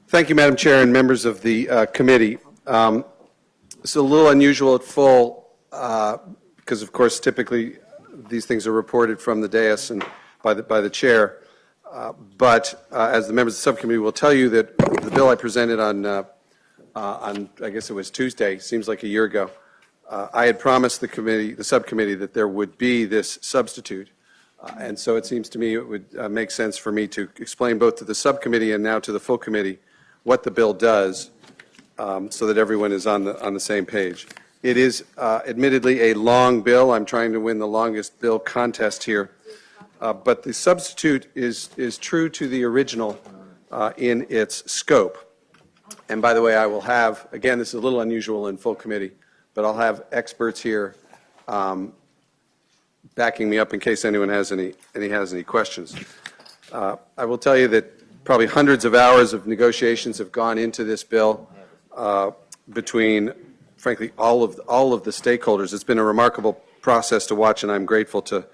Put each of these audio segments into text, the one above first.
Thank you, Madam Chair, and members of the committee. It's a little unusual at full because, of course, typically these things are reported from the dais and by the chair. But as the members of the subcommittee will tell you, that the bill I presented on I guess it was Tuesday, seems like a year ago, I had promised the subcommittee, that there would be this substitute. And so it seems to me it would make sense for me to explain both to the subcommittee and now to the full committee what the bill does, so that everyone is on the same page. It is admittedly a long bill. I'm trying to win the longest bill contest here. But the substitute is true to the original in its scope. And by the way, I will have, again, this is a little unusual in full committee, but I'll have experts here backing me up in case anyone has any questions. I will tell you that probably hundreds of hours of negotiations have gone into this bill between, frankly, all of the stakeholders. It's been a remarkable process to watch, and I'm grateful to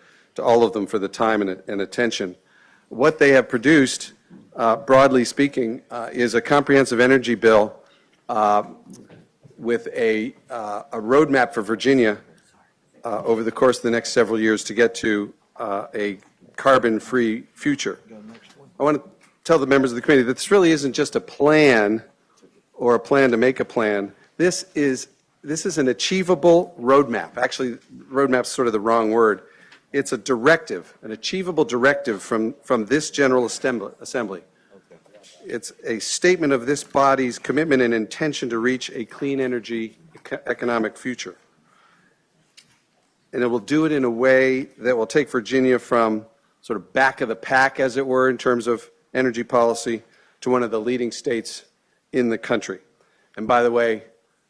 all of them for the time and attention. What they have produced, broadly speaking, is a comprehensive energy bill with a roadmap for Virginia over the course of the next several years to get to a carbon-free future. I want to tell the members of the committee that this really isn't just a plan or a plan to make a plan. This is an achievable roadmap. Actually, roadmap is sort of the wrong word. It's a directive, an achievable directive from this General Assembly. It's a statement of this body's commitment and intention to reach a clean energy economic future. And it will do it in a way that will take Virginia from sort of back of the pack, as it were, in terms of energy policy, to one of the leading states in the country. And by the way,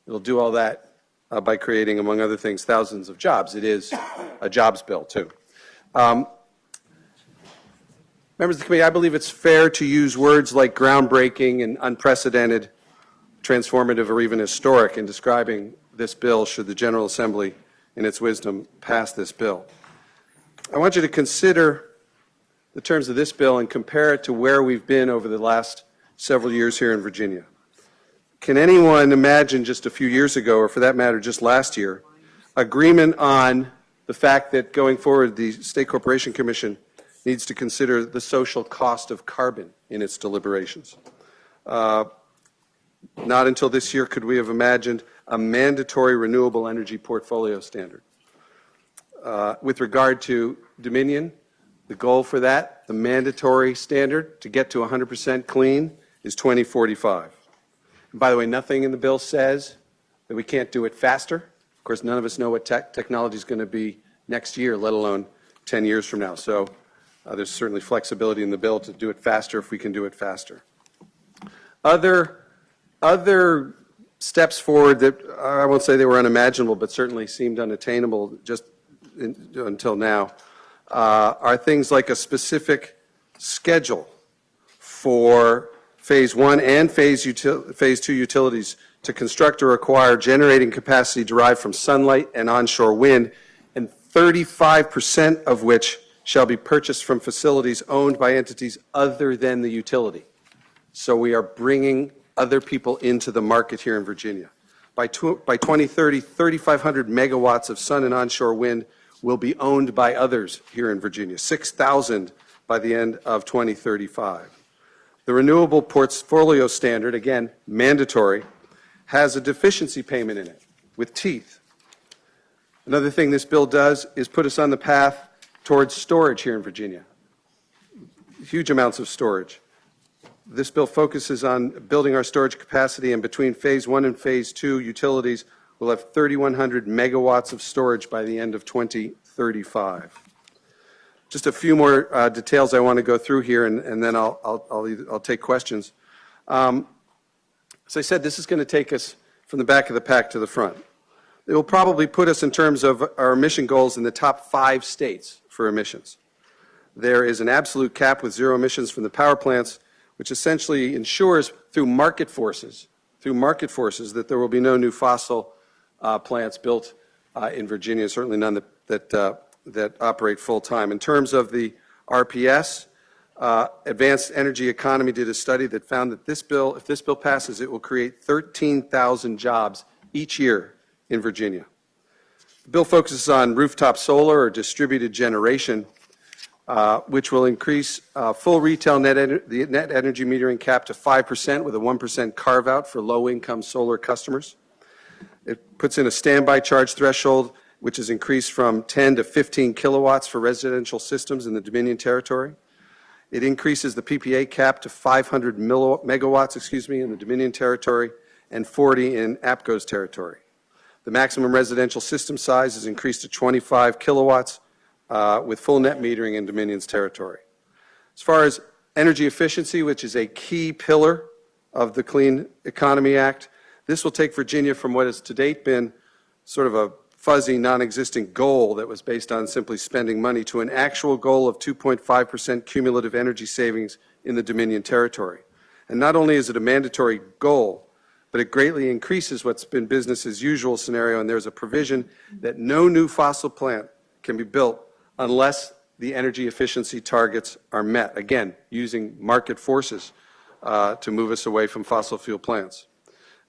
it'll do all that by creating, among other things, thousands of jobs. It is a jobs bill, too. Members of the committee, I believe it's fair to use words like groundbreaking and unprecedented, transformative, or even historic in describing this bill should the General Assembly, in its wisdom, pass this bill. I want you to consider the terms of this bill and compare it to where we've been over the last several years here in Virginia. Can anyone imagine just a few years ago, or for that matter just last year, agreement on the fact that going forward the State Corporation Commission needs to consider the social cost of carbon in its deliberations? Not until this year could we have imagined a mandatory renewable energy portfolio standard. With regard to Dominion, the goal for that, the mandatory standard to get to 100% clean, is 2045. And by the way, nothing in the bill says that we can't do it faster. Of course, none of us know what technology is going to be next year, let alone 10 years from now. So there's certainly flexibility in the bill to do it faster if we can do it faster. Other steps forward that I won't say they were unimaginable, but certainly seemed unattainable just until now, are things like a specific schedule for Phase 1 and Phase 2 utilities to construct or acquire generating capacity derived from sunlight and onshore wind, and 35% of which shall be purchased from facilities owned by entities other than the utility. So we are bringing other people into the market here in Virginia. By 2030, 3,500 megawatts of sun and onshore wind will be owned by others here in Virginia, 6,000 by the end of 2035. The renewable portfolio standard, again, mandatory, has a deficiency payment in it with teeth. Another thing this bill does is put us on the path towards storage here in Virginia. Huge amounts of storage. This bill focuses on building our storage capacity, and between Phase 1 and Phase 2 utilities will have 3,100 megawatts of storage by the end of 2035. Just a few more details I want to go through here, and then I'll take questions. As I said, this is going to take us from the back of the pack to the front. It will probably put us in terms of our emission goals in the top 5 states for emissions. There is an absolute cap with zero emissions from the power plants, which essentially ensures through market forces that there will be no new fossil plants built in Virginia, certainly none that operate full time. In terms of the RPS, Advanced Energy Economy did a study that found that this bill, if this bill passes, it will create 13,000 jobs each year in Virginia. The bill focuses on rooftop solar or distributed generation, which will increase full retail the net energy metering cap to 5% with a 1% carve-out for low-income solar customers. It puts in a standby charge threshold, which is increased from 10 to 15 kilowatts for residential systems in the Dominion territory. It increases the PPA cap to 500 megawatts, in the Dominion territory and 40 in APCO's territory. The maximum residential system size is increased to 25 kilowatts with full net metering in Dominion's territory. As far as energy efficiency, which is a key pillar of the Clean Economy Act, this will take Virginia from what has to date been sort of a fuzzy, non-existent goal that was based on simply spending money to an actual goal of 2.5% cumulative energy savings in the Dominion territory. And not only is it a mandatory goal, but it greatly increases what's been business as usual scenario, and there's a provision that no new fossil plant can be built unless the energy efficiency targets are met, again, using market forces to move us away from fossil fuel plants.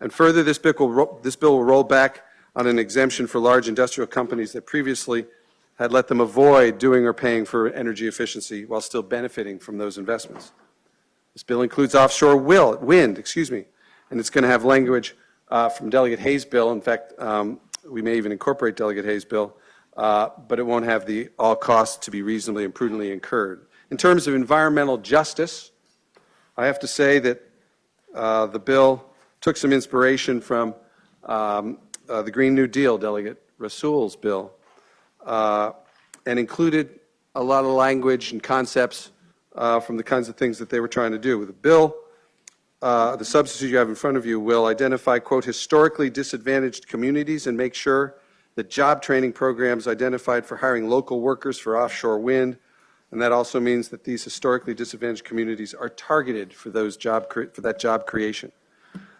And further, this bill will roll back on an exemption for large industrial companies that previously had let them avoid doing or paying for energy efficiency while still benefiting from those investments. This bill includes offshore wind, and it's going to have language from Delegate Hayes' bill. In fact, we may even incorporate Delegate Hayes' bill, but it won't have the all costs to be reasonably and prudently incurred. In terms of environmental justice, I have to say that the bill took some inspiration from the Green New Deal, Delegate Rasool's bill, and included a lot of language and concepts from the kinds of things that they were trying to do. With the bill, the substitute you have in front of you will identify, quote, historically disadvantaged communities and make sure that job training programs identified for hiring local workers for offshore wind, and that also means that these historically disadvantaged communities are targeted for that job creation.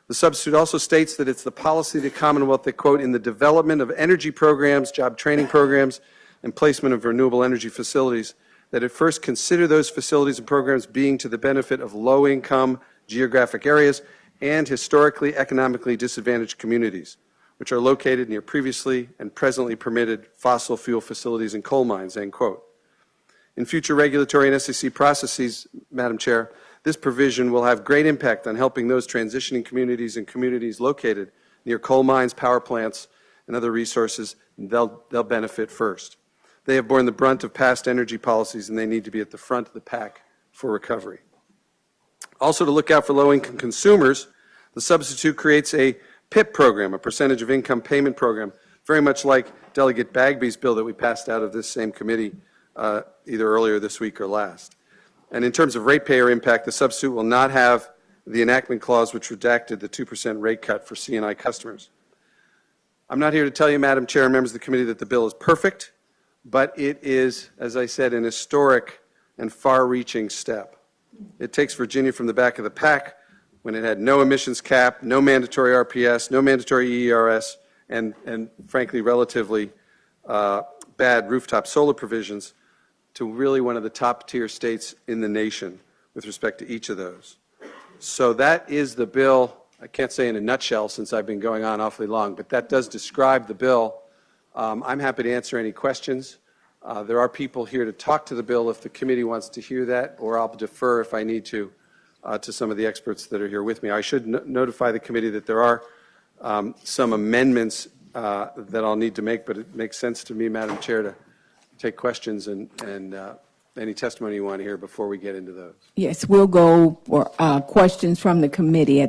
The substitute also states that it's the policy of the Commonwealth that, quote, in the development of energy programs, job training programs, and placement of renewable energy facilities, that it first consider those facilities and programs being to the benefit of low-income geographic areas and historically economically disadvantaged communities, which are located near previously and presently permitted fossil fuel facilities and coal mines, end quote. In future regulatory and SEC processes, Madam Chair, this provision will have great impact on helping those transitioning communities and communities located near coal mines, power plants, and other resources. They'll benefit first. They have borne the brunt of past energy policies, and they need to be at the front of the pack for recovery. Also, to look out for low-income consumers, the substitute creates a PIP program, a percentage of income payment program, very much like Delegate Bagby's bill that we passed out of this same committee either earlier this week or last. And in terms of ratepayer impact, the substitute will not have the enactment clause which redacted the 2% rate cut for C&I customers. I'm not here to tell you, Madam Chair and members of the committee, that the bill is perfect, but it is, as I said, an historic and far-reaching step. It takes Virginia from the back of the pack when it had no emissions cap, no mandatory RPS, no mandatory EERS, and frankly, relatively bad rooftop solar provisions, to really one of the top-tier states in the nation with respect to each of those. So that is the bill. I can't say in a nutshell since I've been going on awfully long, but that does describe the bill. I'm happy to answer any questions. There are people here to talk to the bill if the committee wants to hear that, or I'll defer if I need to some of the experts that are here with me. I should notify the committee that there are some amendments that I'll need to make, but it makes sense to me, Madam Chair, to take questions and any testimony you want to hear before we get into those. Yes, we'll go for questions from the committee at